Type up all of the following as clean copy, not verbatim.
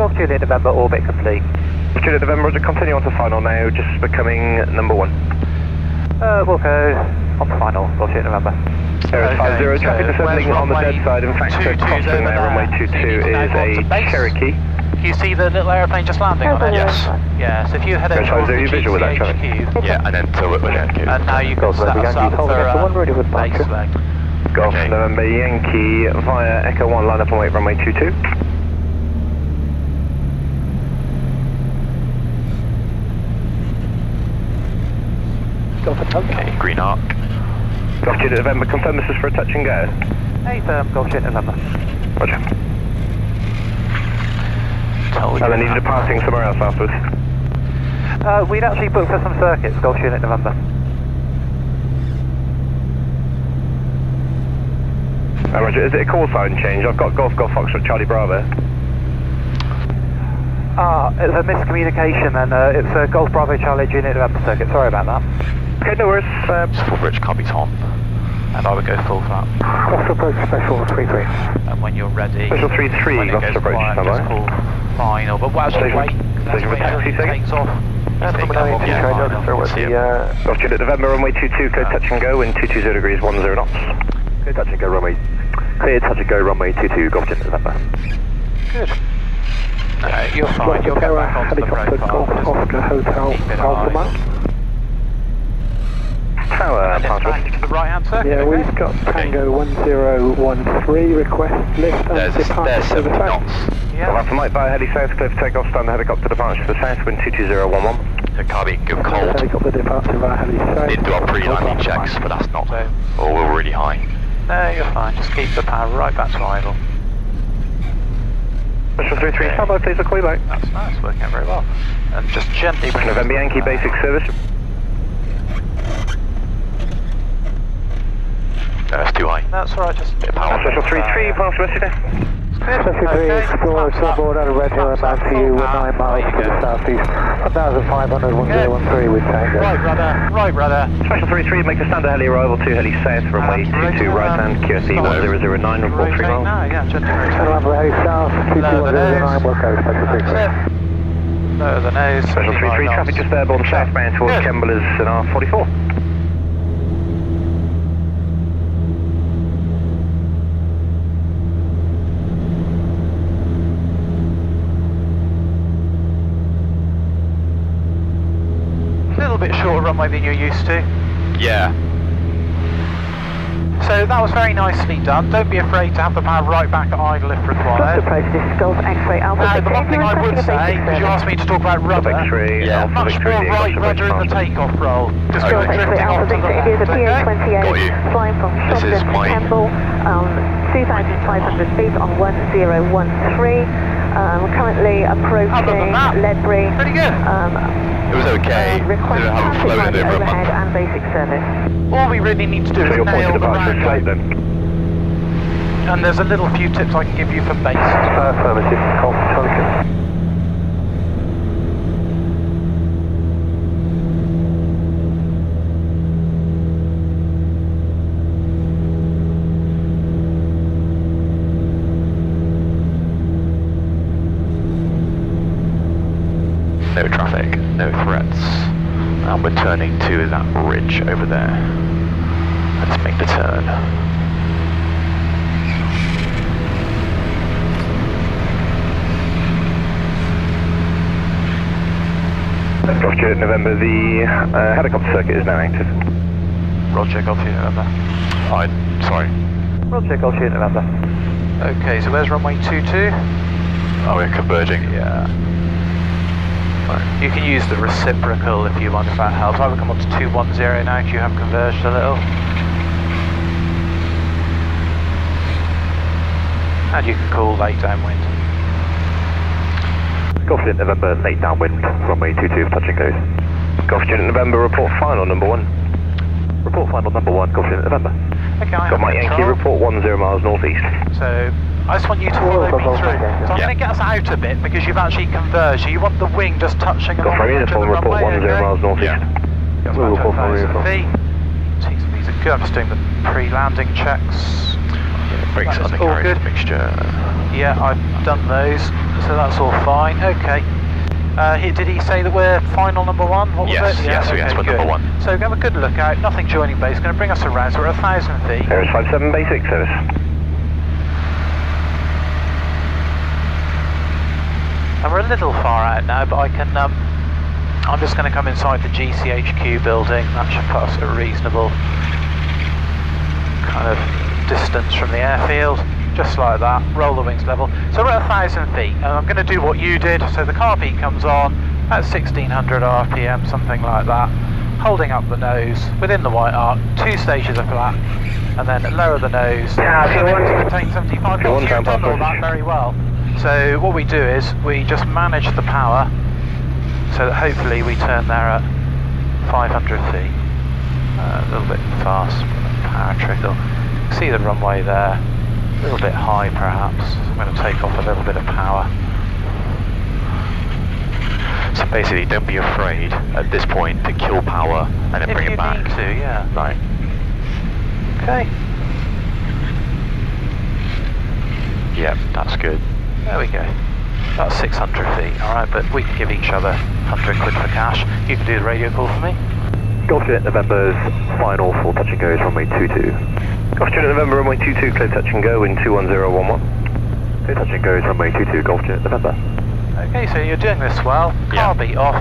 Golf Juliet November, orbit complete. Juliet November, to continue on to final now, just becoming number 1. We'll go on to final, Golf Juliet November. There is 50, traffic descending on the dead side. In fact, crossing there, runway 22 is a Cherokee. You see the little aeroplane just landing on it? Yes. Yes, if you head over towards the visual with that traffic. GCHQ. Yeah, and then to it with HQ. And now you can set us up for base leg. Golf November Yankee via Echo 1, line up and wait, runway 22. Okay, green arc. Golf Juliet November, confirm this is for a touch and go. Hey, Golf Juliet November. Roger. And then you're departing somewhere else afterwards? We'd actually booked for some circuits, Golf Juliet November. Roger, is it a call sign change? I've got Golf Foxtrot Charlie Bravo. It's a miscommunication and it's a Golf Bravo Charlie Juliet November circuit, sorry about that. Okay, no worries. Full bridge, can't be Tom. And I would go full flat. Gloucester approach special 33. And when you're ready, special 33, Gloucester approach, just call final. But wow, station for taxi takes off. Golf Juliet November, runway 22, clear touch and go, wind 220 degrees, 10 knots. Clear touch and go, runway. Clear touch and go, runway 22, Golf Juliet November. Good. No, you're fine, you'll get back onto the profile. Oscar Hotel Alpha Mike. Tower, back to the right hand circuit. Yeah, we've got Tango 1013, request lift and departure to the south. Yeah. Alpha Mike via heli south, clear for takeoff, stand helicopter departure to the south, wind 22011. It can't be good cold. Helicopter departure via heli south. Didn't do our pre-landing checks, but that's not. Or we're really high. No, you're fine, just keep the power right back to idle. Special 33, stand by, please, I'll call you back. That's nice, working out very well. And just gently bring November Yankee basic service. No, it's too high. That's alright, just bit of power. Special 33, pass the rest of Special 3, Explorer, Sunboard out of Red Hill, about to you, 9 miles to the southeast, 1,500, 1013 with Tango. Right, brother. Special 33, make a standard heli arrival, 2 heli south, runway 22 right hand, QSE 1009, report 3 miles. Now, yeah, gently rotate. November heli south, 22109, we'll go, Special 33. Lower the nose. Special 33, traffic just airborne southbound towards Kemblers and R44. A little bit shorter runway than you're used to. Yeah. So that was very nicely done. Don't be afraid to have the power right back at idle if required. Approach, this is Golf X-ray Alpha. Now, the one thing I would say, because you asked me to talk about rudder, much more right rudder in the takeoff roll. Just go drifting off to the left, okay? Flying from Shopton to Temple, 2,500 feet on 1013. Currently approaching Ledbury. Pretty good. It was okay. Request Didn't have a flow taxi in over a overhead month. and basic service. All we really need to do is nail the runway. And there's a little few tips I can give you for base. Affirmative, Golf Charlie. No traffic, no threats. And we're turning to that ridge over there. Let's make the turn. Golf Juliet November, the helicopter circuit is now active. Roger, Golf Juliet November. Sorry. Roger, Golf Juliet November. Okay, so where's runway 22? Oh, we're converging. Yeah. You can use the reciprocal if you want, if that helps. I would come up to 210 now because you have converged a little. And you can call late downwind. Golf Juliet November, late downwind, runway 22, touch and goes. Golf Juliet November, report final number 1. Report final number 1, Golf Juliet November. Okay, Got my Yankee report 10 miles northeast. So I just want you to follow me through. So I'm going to get us out a bit because you've actually converged. You want the wing just touching along the edge of the report runway, 10 miles northeast. Yeah. Report from uniform. These are good. I'm just doing the pre-landing checks. Brakes undercarriage mixture. Yeah, I've done those. so that's all fine. Okay. Did he say that we're final number one? What was Yes, it? yes, okay, yes, we're good. number one. So have a good look out, nothing joining base, going to bring us around, so we're at 1,000 feet. Airs 57 basic service. And we're a little far out now, but I can, I'm just going to come inside the GCHQ building, that should put us at a reasonable kind of distance from the airfield. Just like that, roll the wings level. So we're at 1,000 feet, and I'm going to do what you did. So the car beat comes on at 1600 RPM, something like that. Holding up the nose within the white arc, 2 stages of flat, and then lower the nose. Yeah, and then maintain 75 knots. You've done all that very well. So what we do is we just manage the power, so that hopefully we turn there at 500 feet. A little bit fast, power trickle. See the runway there. A little bit high perhaps. I'm going to take off a little bit of power. So basically, don't be afraid at this point to kill power and then bring it back. If you need to, yeah. Right. Okay. Yep, that's good. There we go. About 600 feet, alright, but we can give each other 100 quid for cash. You can do the radio call for me. Golf Juliet November's final full touch and go is runway 22. Golf Juliet November, runway 22, clear touch and go, wind 21011. Clear touch and go is runway 22, Golf Juliet November. Okay, so you're doing this well. Car beat off,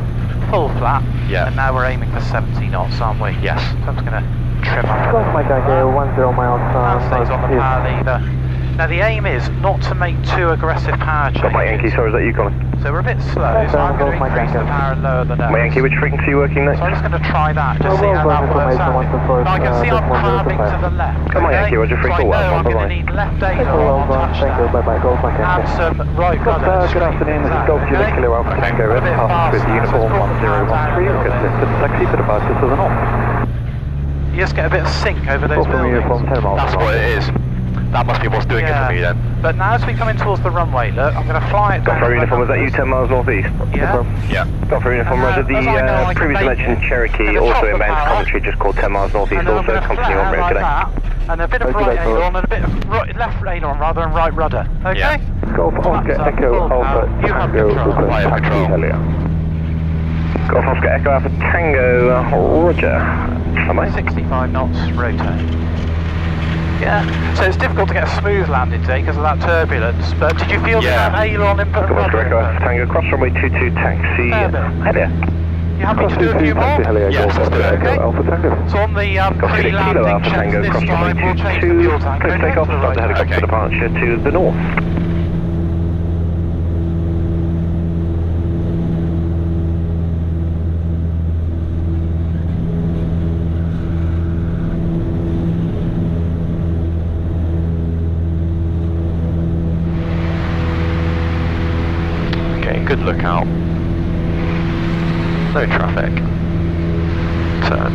full flat. Yeah. And now we're aiming for 70 knots, aren't we? Yes. So I'm just going to trim up. Golf Mike Echo, 10 miles. That stays on the power lever. Now the aim is not to make too aggressive power changes. My Yankee, sorry, is that you, Colin? So we're a bit slow, so I'm going to increase the power and lower the nose. My Yankee, which frequency are you working next? So I'm just going to try that, just see how that works out. Now I can see I'm crabbing to the left. Come on, Yankee, Roger, free so call, I know I'm going to bye-bye. need left aileron on touchdown. Bye-bye, Golf Mike And some right rudder. Good afternoon, this is Golf Juliet Kilo Alpha Tango Red, with uniform 1013, consistent taxi for departure to the north. You just get a bit of sync over those buildings. Uniform 10 miles. That's what it is. That must be what's doing it for me then. But now as we come in towards the runway, look, I'm going to fly it down. Golf uniform, is that you 10 miles northeast? Yeah. Yeah. Golf uniform, Roger. as I know, I The can previously make mentioned it. Cherokee, And the also top inbound of power. commentary, just called 10 miles northeast, And then I'm also going to continue flat on out road like today. that, and a bit of right aileron and a bit of left aileron rather than right rudder. Okay? Yeah. Golf Oscar Echo Alpha You have Tango, control. I have control. Golf Oscar Echo Alpha Tango, Roger. Am I? 65 knots, rotate. Yeah, so it's difficult to get a smooth landing today because of that turbulence, but did you feel Yeah. that aileron input and Golf Oscar rudder Echo Alpha input? Tango, cross runway 22 taxi, Helia. You happy to do a few more? Yes, let's do it. Okay. Alpha Tango. So on the Golf Juliet Kilo pre-landing Alpha checks Tango, this cross runway time, we'll change the 22, fuel tank. clear Okay, takeoff, to the start the right. helicopter Okay. departure to the north. Okay, good lookout. No traffic. Turn.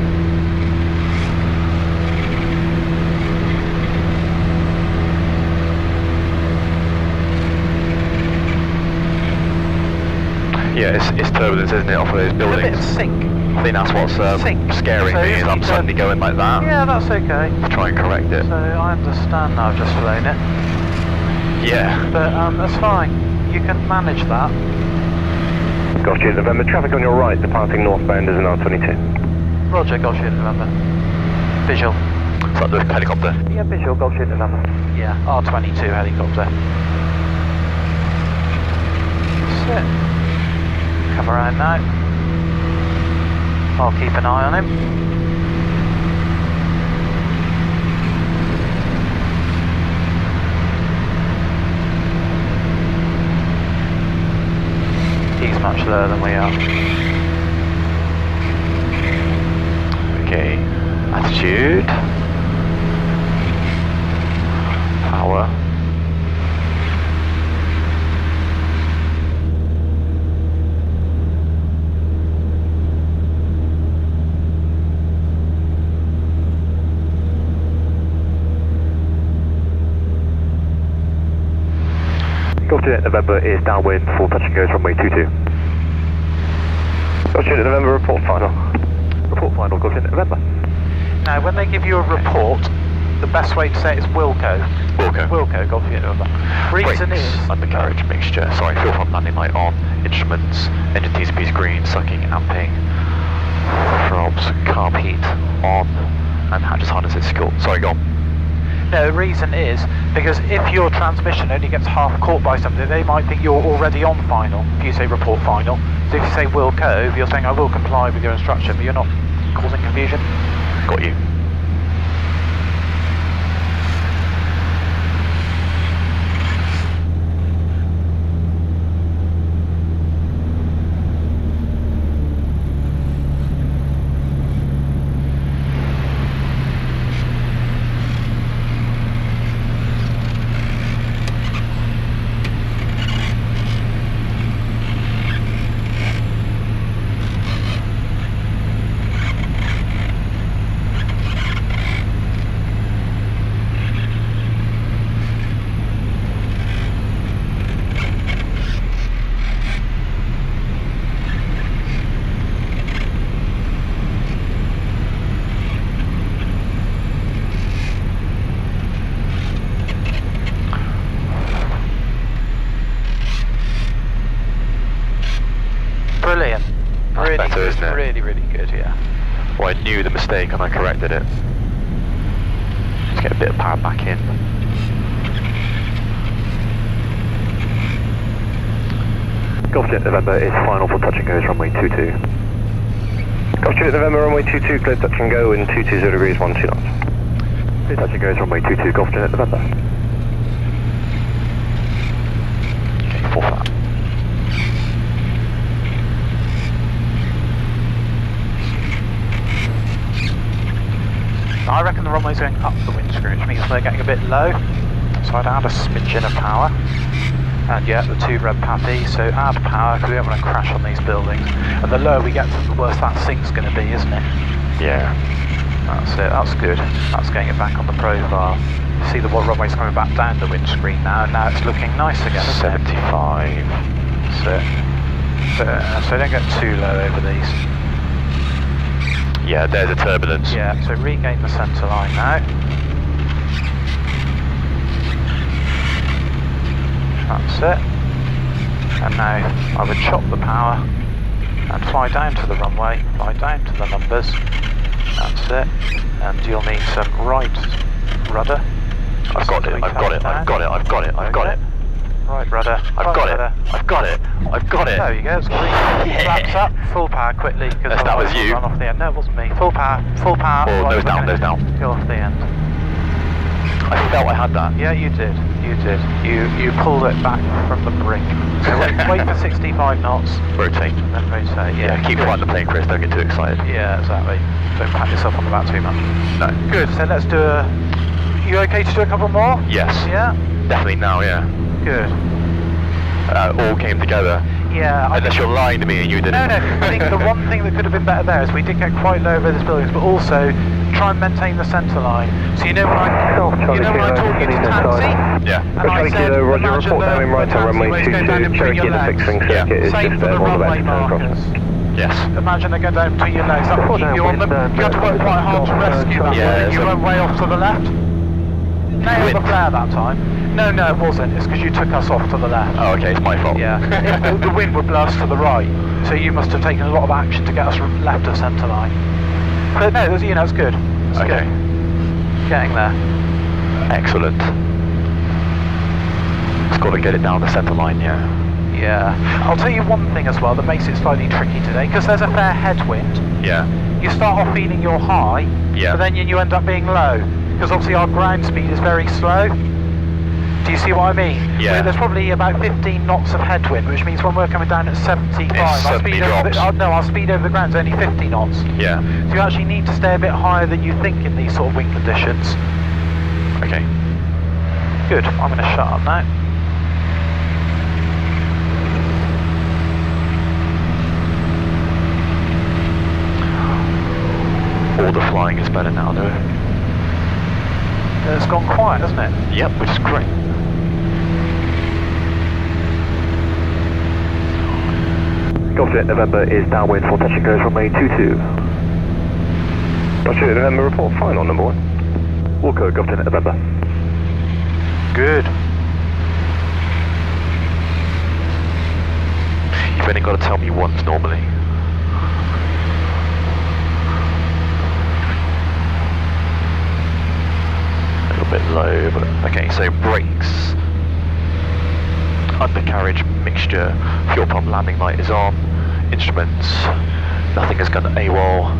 Yeah, it's turbulence, isn't it, off of those A bit of buildings? sync. I think that's what's Sync. scaring So me, is I'm you suddenly going like that. Yeah, that's okay. To try and correct it. So I understand now I've just flown it, Yeah. but that's fine. You can manage that. Golf Juliet November, traffic on your right, departing northbound is an R22. Roger, Golf Juliet November. Visual. Is that the helicopter? Yeah, visual, Golf Juliet November. Yeah, R22 helicopter. That's it. Come around now. I'll keep an eye on him. He's much lower than we are. Okay. Attitude. Power. Golf Juliet November is downwind, full touch and goes runway 22. Golf Juliet November, report final. Report final, Golf Juliet November. Now, when they give you a report, the best way to say it is Wilco. Wilco, Golf Unit November. Reason Brakes, is... undercarriage mixture, sorry, fuel pump landing light on, instruments, engine TCP's green, sucking, amping, throbs, carb heat on, and hatches harnesses cool. Sorry, go on. No, the reason is because if your transmission only gets half caught by something, they might think you're already on final, if you say report final. So if you say Wilco, you're saying I will comply with your instruction, but you're not causing confusion. Got you. Brilliant. That's Really better, good. isn't it? Really, really good, yeah. Well, I knew the mistake and I corrected it. Let's get a bit of power back in. Golf Jet November is final for touch and goes runway 22. Golf Jet November runway 22, clear touch and go in 220 degrees, 12 knots. Clear touch and goes runway 22, Golf Jet November. Okay, full flat. I reckon the runway's going up the windscreen, which means they're getting a bit low. So I'd add a smidgen of power. And yeah, the two red patty, so add power because we don't want to crash on these buildings. And the lower we get, the worse that sink's going to be, isn't it? Yeah. That's it, that's good. That's getting it back on the profile. You see the runway's coming back down the windscreen now, and now it's looking nice again, isn't 75. it? So don't get too low over these. Yeah, there's a turbulence. Yeah, so regain the centre line now. That's it. And now I would chop the power and fly down to the runway, fly down to the numbers. That's it. And you'll need some right rudder. I've got it, I've got it, I've got it, I've got it, I've got it. Right rudder. I've got it, I've got it, I've got it. There you go, it's green. Flaps up, full power quickly. Because That was you. Run off the end. No, it wasn't me. Full power, full power. Oh, nose down, nose down. Go off the end. I felt I had that. Yeah, you did. You did. You pulled it back from the brink. So wait for 65 knots. Rotate. Then rotate. Yeah, keep flying the plane, Chris, don't get too excited. Yeah, exactly. Don't pat yourself on the back too much. No. Good. So let's do a... You okay to do a couple more? Yes. Yeah? Definitely now, yeah. Good. All came together. Yeah. Unless you're lying to me and you didn't. No, I think the one thing that could have been better there is we did get quite low over these buildings, but also try and maintain the centre line. So you know when I taught you to taxi? Yeah. And I said, Roger, imagine report down in right on runway taxiways going down 22, in between Cherokee your in the legs. fixing circuit is Same just for the all the runway way to turn across. markers. Yes. Imagine they go down between your legs. That will keep you on them. You had to work quite hard to rescue that Yeah, one. You went way off to the left. Nailed the flare that time. No, it wasn't. It's because you took us off to the left. Oh, okay, it's my fault. Yeah. The wind would blow us to the right, so you must have taken a lot of action to get us left of centre line. But no, it's good. It's Okay. good. Getting there. Excellent. It's got to get it down the centre line, yeah. Yeah. I'll tell you one thing as well that makes it slightly tricky today, because there's a fair headwind. Yeah. You start off feeling you're high, Yeah. but then you end up being low, because obviously our ground speed is very slow. Do you see what I mean? Yeah. There's probably about 15 knots of headwind, which means when we're coming down at 75, our speed over the ground is only 50 knots. Yeah. So you actually need to stay a bit higher than you think in these sort of wind conditions. Okay. Good. I'm going to shut up now. All the flying is better now, though. It's gone quiet, hasn't it? Yep, which is great. Golf Jet November is downwind for touch and goes runway 22. Golf Jet November report final number 1. Walker, Golf Juliet November. Good. You've only got to tell me once normally. A little bit low, but okay, so brakes. Undercarriage mixture, fuel pump landing light is on, instruments, nothing has gone AWOL.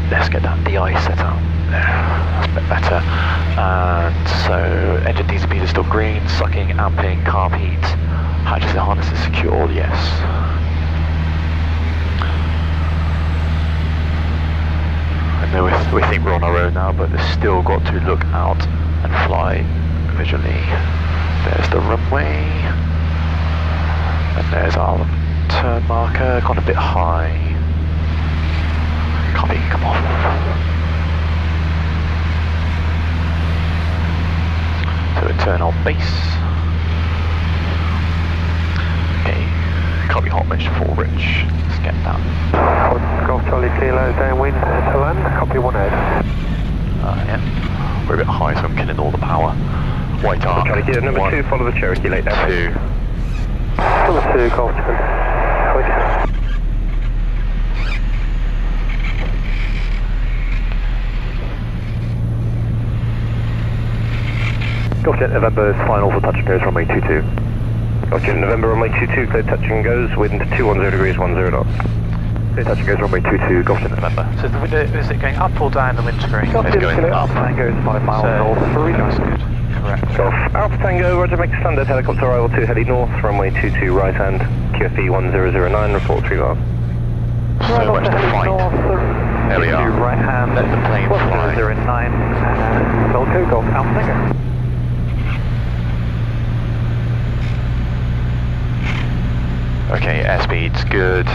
Let's get that DI set up. That's a bit better. And so engine diesel speed is still green, sucking, amping, carb heat, hatches and harness is secured, yes. I know we think we're on our own now, but we've still got to look out and fly visually. There's the runway, and there's our turn marker, gone a bit high. Copy, come on. So a turn on base. Okay, copy hot mesh for Rich. Let's get that. Golf Charlie Kilo downwind to land, copy 1 ahead. Yeah, we're a bit high, so I'm killing all the power. White arc. Charlie Kilo number 2, follow the Cherokee late down. 2. Number 2, Golf Charlie. Golf Jet November is final for touch and goes runway 22. Golf Jet November runway 22, clear touch and goes, wind 210 degrees 10 knots. Clear touch and goes runway 22, Golf Jet November. So the window, is it going up or down the windscreen? Golf Jet going up. Tango is 5 miles north for rejoin. That's good, correct. Golf Alpha Tango, Roger, make standard helicopter arrival 2 heading north, runway 22 right hand, QFE 1009, report 3 miles. So much to find. There we are. Right hand, Let the plane fly. 1009, Velco, Golf Alpha Tango. Okay, airspeed's good.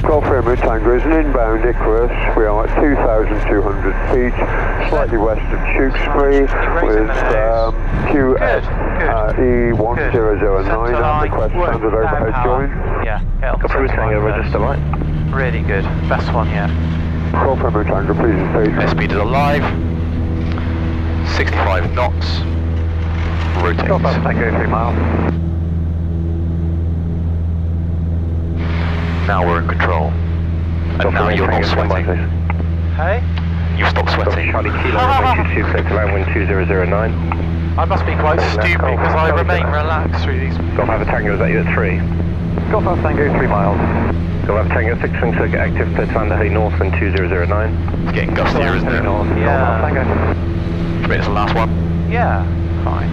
Golf Romeo Tango is an inbound Icarus. We are at 2,200 feet, slightly west of Tewkesbury, with QFE1009 and request standard overhead join. Yeah, Golf Romeo Tango, register light. Really good, best one yet. Golf Romeo Tango, please station. Airspeed is alive. 65 knots. Rotate. Golf Alpha Tango, 3 miles. Now we're in control. And now you're not sweating. Hey? You stopped sweating. Charlie Kilo, runway 22, clear to land, wind 2009. I must be quite stupid because I remain relaxed through these. Golf Alpha Tango, is that you at 3? Golf Alpha Tango, 3 miles. Golf Alpha Tango, 6 swing circuit active, clear to land, heading north, wind 2009. It's getting gustier, isn't it? Yeah. Tango. It's the last one. Yeah, fine.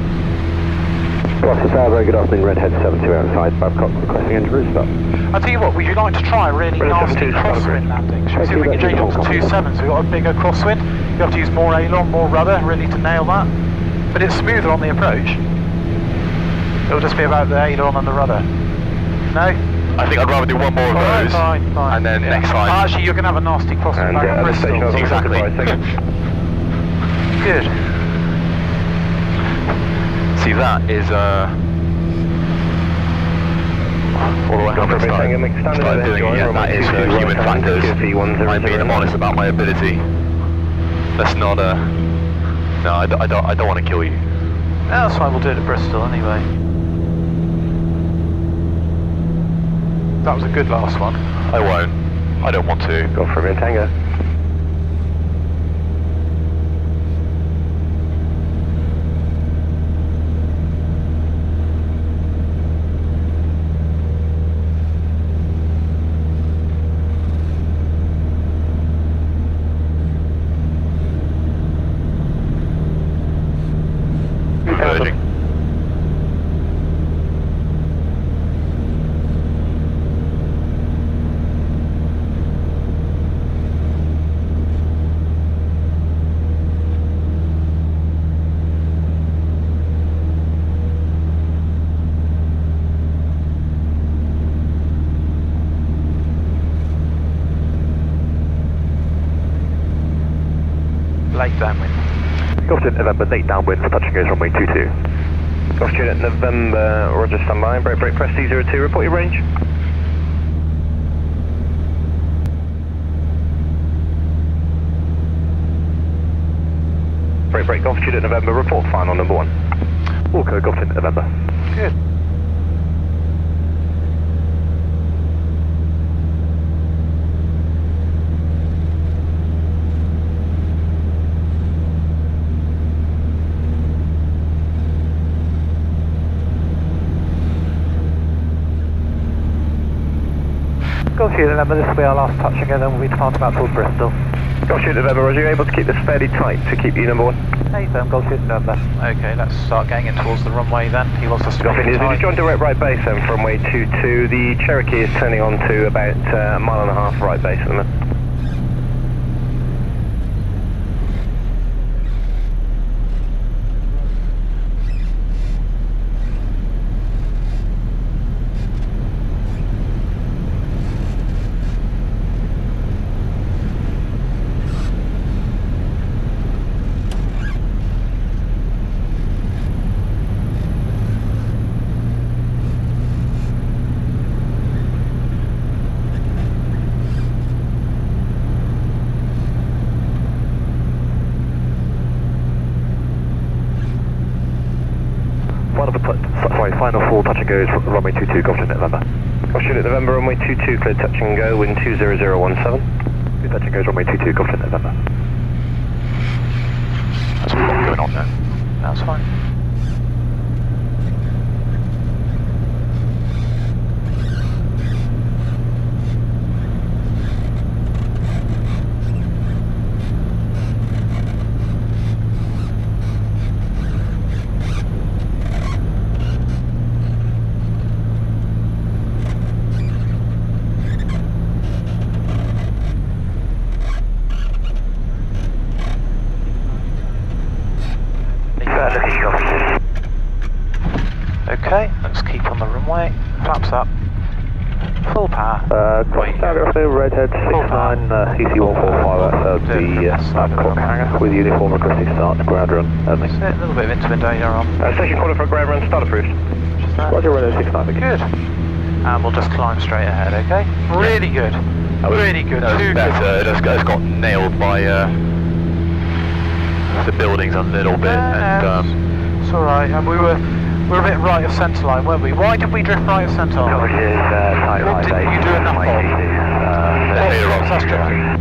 Gloucester Tower, good afternoon, Redhead 72 outside, Babcock requesting engine restart. I'll tell you what, would you like to try a really nasty crosswind landing? Should we see if we can change it to 2.7 so we've got a bigger crosswind? You have to use more aileron, more rudder, really to nail that. But it's smoother on the approach. It'll just be about the aileron and the rudder. No? I think I'd rather do one more of those. Fine. And then next time. Actually, you're going to have a nasty crosswind back at Bristol. Exactly. Good. See, that is all the way Golf Romeo Tango, make standard start overhead doing join, it. Yeah, that runway is 22 human right hand, factors. QFE 1009. I'm being honest about my ability. Let's not no, I don't want to kill you. Yeah, that's fine, we'll do it at Bristol anyway. That was a good last one. I won't. I don't want to. Golf Romeo Tango. Converging. Late downwind. Golf Juliet November, late downwind for touch and goes runway 22. Golf Juliet November, Roger, standby. Break press C02, report your range. Break Golf Juliet November, report final number 1. Walker, Golf Juliet November. Good. Golf Juliet November, this will be our last touch and go, then we'll be departing out towards Bristol. Golf Juliet November, are you able to keep this fairly tight to keep you number 1? Hey, firm, Golf Juliet November. Okay, let's start getting in towards the runway then. He wants us to Golf make it Juliet, tight. join direct right base then from runway 22. The Cherokee is turning on to about a mile and a half right base at the minute. Final full touch and goes from runway 22, Golf Juliet November. Golf Juliet November, runway 22, clear touch and go, wind 20017. Clear touch and goes, runway 22, Golf Juliet November. That's what we've got going on there. That's fine. Okay, let's keep on the runway. Flaps up. Full power. Redhead 69, EC145 outside the Babcock hangar with uniform and gusty start, ground run only. A little bit of instrument data on. Station quarter for ground run, start approved. Roger, Redhead 69. Good. And we'll just climb straight ahead, okay? Really good. Really good. That was better. It just got nailed by the buildings a little bit, and it's alright, and we were a bit right of centre line, weren't we? Why did we drift right of centre line? What didn't you do enough of?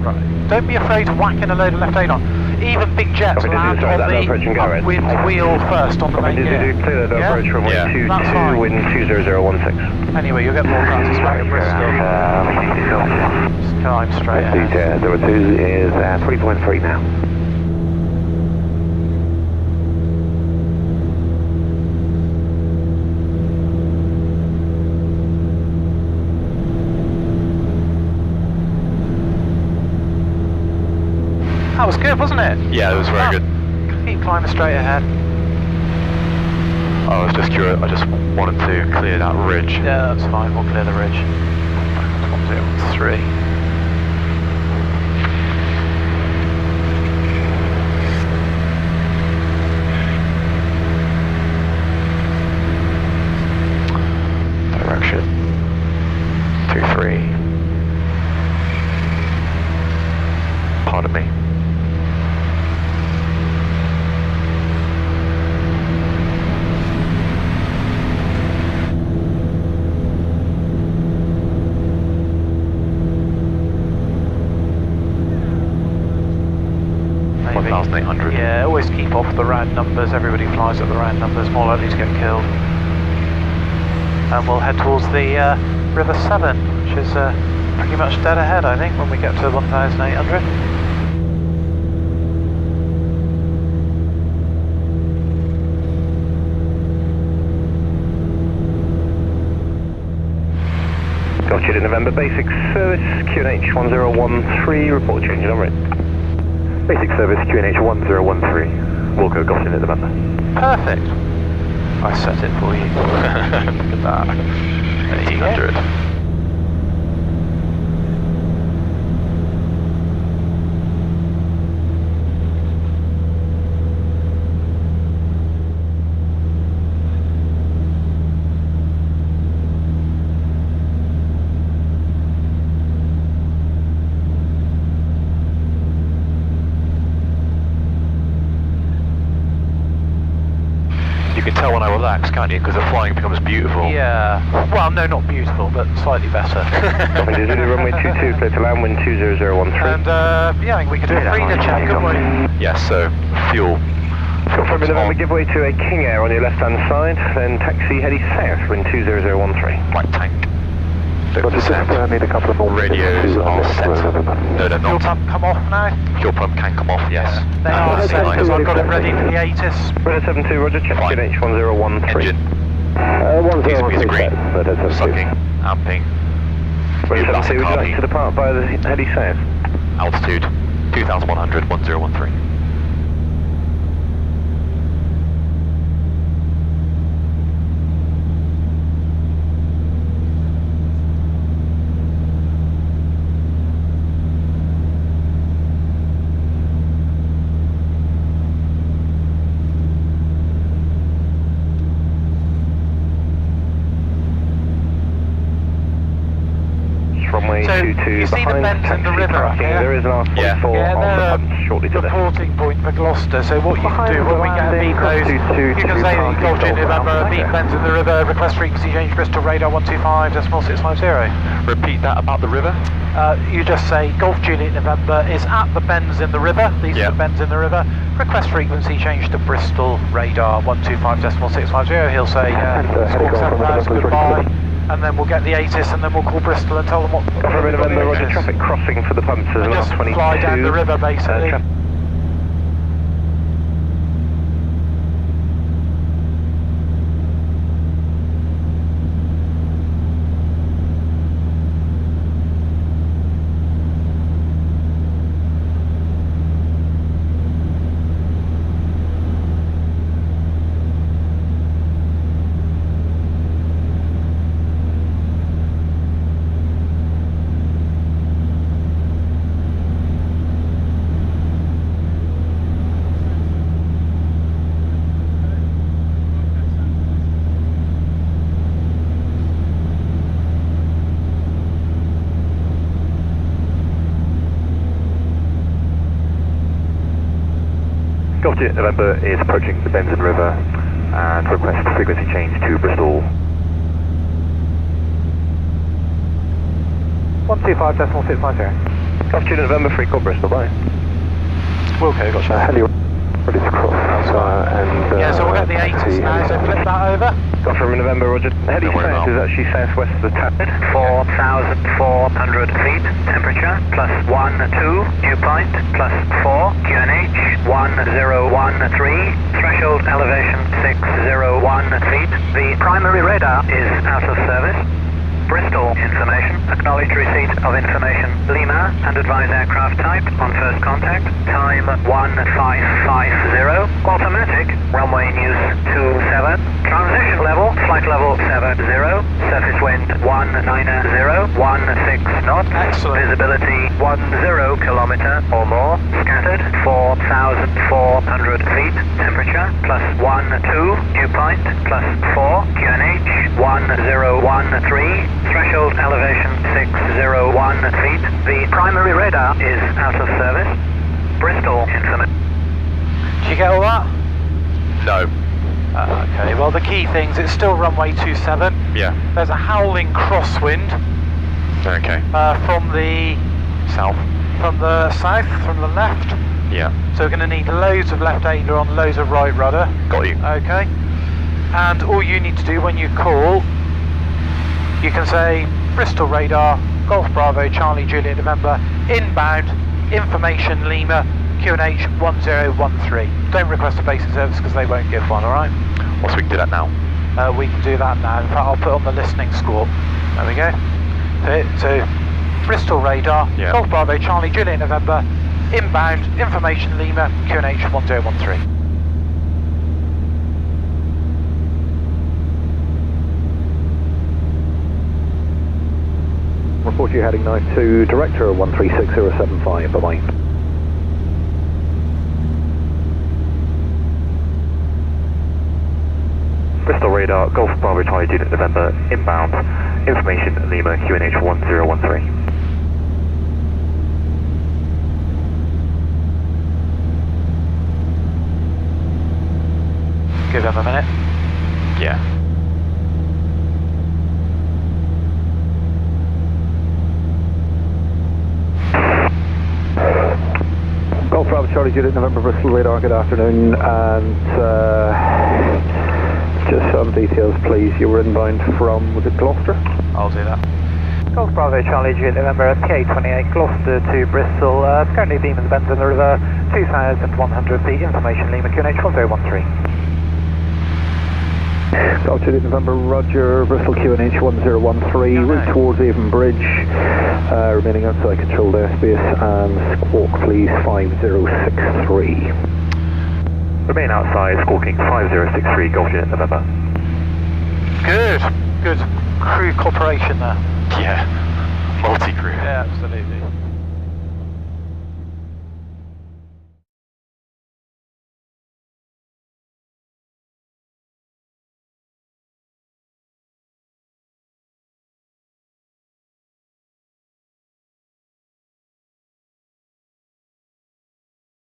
Right. Don't be afraid of whacking a load of left aid on. Even big jets land on the upwind wheel first on the main gear. Clear that approach from wind 22, wind 20016. Anyway, you'll get more practice back at Bristol. Just climb straight ahead. 02 is 3.3 now. That was good, wasn't it? yeah, it was very good. Keep climbing straight ahead. I was just curious, I just wanted to clear that ridge. Yeah, that's fine, we'll clear the ridge. 103. Direction 23. Pardon me. Maybe. 1,800. Yeah, always keep off the round numbers. Everybody flies at the round numbers, more likely to get killed. And we'll head towards the River Severn, which is pretty much dead ahead, I think, when we get to 1,800. Got you in November, basic service, QNH 1013, report change number in. Basic service, QNH 1013, Wilco, got in at November. Perfect. I set it for you. Look at that. 1800. tricks, can't you? Because the flying becomes beautiful. Yeah. Well, no, not beautiful, but slightly better. Copy, Zulu runway 22, clear to land, wind 20013. And yeah, I think we could do a Frida check, couldn't we? Yes, so fuel. From November, give way to a King Air on your left-hand side, then taxi heading south, wind 20013. Right tank. Need a couple of more Radios are set. No, they're Fuel not. pump come off now? Fuel pump can come off, yes. They are set because I've got it ready for the ATC. Radar 72, roger, check Fine. QNH1013. Engine. Piece of green. Sucking. Amping. Radar 72, would you like to depart by the heading south? Altitude 2100, 1013. Runway So, 22 you see the behind bends in the taxi river up parking. here? There is an R44 Yeah, on the they're pump shortly to the reporting point for Gloucester, so what you can do when we get a beat those, you can say that you Golf Juliet November, beat bends in the river, request frequency change Bristol radar 125.650. Repeat that about the river. You just say Golf Juliet November is at the bends in the river, these are the bends in the river, request frequency change to Bristol radar 125.650. He'll say, squawk 7000, goodbye. And then we'll get the ATC and then we'll call Bristol and tell them what the November, roger, traffic crossing for the pumps as and well. just 22. fly down the river basically. Golf Juliet November is approaching the Benzin River and request frequency change to Bristol. 125.650. Golf Juliet November, free call Bristol, bye. Okay, gotcha. Heli ready to cross and Yeah, so we'll get the ATC now, so flip that over. Golf November, roger. Heading Don't worry south about is actually southwest of the tap. 4,400 feet, temperature, plus 1, 2, dew point, plus 4, QNH, 1013, threshold elevation 601 feet. The primary radar is out of service. Bristol information, acknowledge receipt of information, Lima, and advise aircraft type on first contact, time 1550, automatic, runway news 27, transition level, flight level 70, surface wind 190, 16 knots, Excellent. visibility 10 kilometer or more, scattered 4,400 feet, temperature, plus 1, 2, dew point, plus 4, QNH, 1013, threshold elevation 601 feet. The primary radar is out of service. Bristol information. Did you get all that? No. Okay, well the key things, it's still runway 27. Yeah. There's a howling crosswind Okay. from the South. from the south, from the left. Yeah. So we're going to need loads of left aileron, loads of right rudder. Got you. Okay. And all you need to do when you call, you can say Bristol radar, Golf Bravo, Charlie Juliet November, inbound, information Lima, QNH 1013. Don't request a basic service because they won't give one, alright? Well, so we can do that now. We can do that now. In fact, I'll put on the listening score. There we go. So Bristol radar, Yeah. Golf Bravo, Charlie Juliet November, inbound, information Lima, QNH 1013. report you heading now to Director 136075, bye-bye. Bristol radar, Golf Bravo Charlie Juliet November, inbound, information Lima, QNH 1013. Give them a minute. Yeah. Golf Bravo Charlie Juliet, November Bristol radar, good afternoon, and just some details please. You were inbound from, was it Gloucester? I'll do that. Golf Bravo Charlie Juliet November PA28 Gloucester to Bristol, currently beam and bends in the river, 2,100 feet, information Lima QNH 1013. Golf Juliet November Roger, Bristol QNH 1013, route towards Avon Bridge, remaining outside controlled airspace, and squawk please 5063. Remain outside, squawking 5063, Golf Juliet November. Good crew cooperation there. Yeah, multi-crew. Yeah, absolutely.